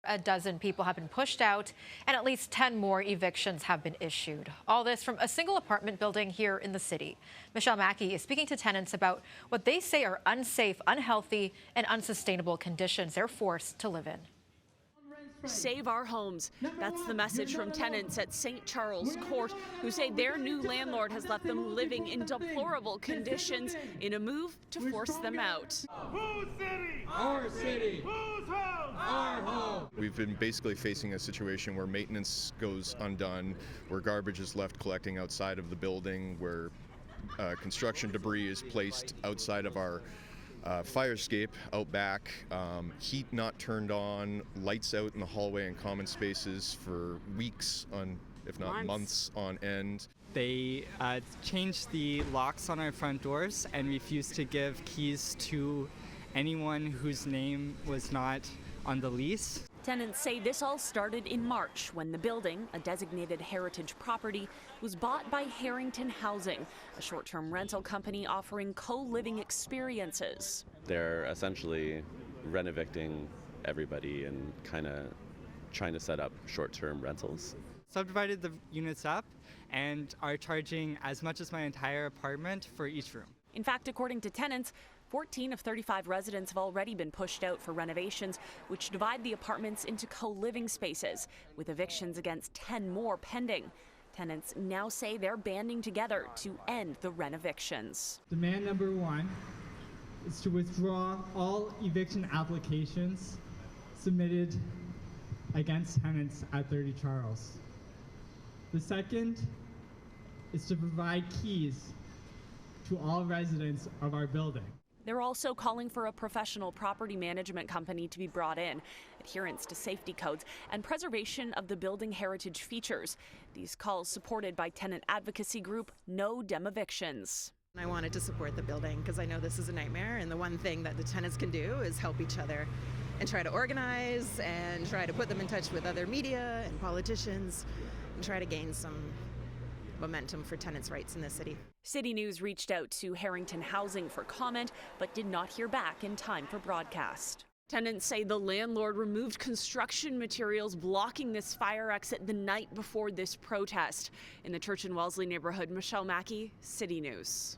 A dozen people have been pushed out, and at least 10 more evictions have been issued. All this from a single apartment building here in the city. Michelle Mackey is speaking to tenants about what they say are unsafe, unhealthy, and unsustainable conditions they're forced to live in. Save our homes. That's the message from tenants at St. Charles Court, who say their new landlord has left them living in deplorable conditions in a move to force them out. Whose city? Our city. Whose home? Our home. We've been basically facing a situation where maintenance goes undone, where garbage is left collecting outside of the building, where construction debris is placed outside of our fire escape out back, heat not turned on, lights out in the hallway and common spaces for weeks on, if not months on end. They changed the locks on our front doors and refused to give keys to anyone whose name was not on the lease. Tenants say this all started in March when the building, a designated heritage property, was bought by Harrington Housing, a short-term rental company offering co-living experiences. They're essentially renovicting everybody and kind of trying to set up short-term rentals. Subdivided the units up and are charging as much as my entire apartment for each room. In fact, according to tenants, 14 of 35 residents have already been pushed out for renovations, which divide the apartments into co-living spaces, with evictions against 10 more pending. Tenants now say they're banding together to end the renovictions. Demand number one is to withdraw all eviction applications submitted against tenants at 30 Charles. The second is to provide keys to all residents of our building. They're also calling for a professional property management company to be brought in, adherence to safety codes, and preservation of the building heritage features. These calls supported by tenant advocacy group No Dem Evictions. I wanted to support the building because I know this is a nightmare, and the one thing that the tenants can do is help each other and try to organize and try to put them in touch with other media and politicians and try to gain some momentum for tenants' rights in the city. CityNews reached out to Harrington Housing for comment, but did not hear back in time for broadcast. Tenants say the landlord removed construction materials blocking this fire exit the night before this protest. In the Church and Wellesley neighborhood, Michelle Mackey, CityNews.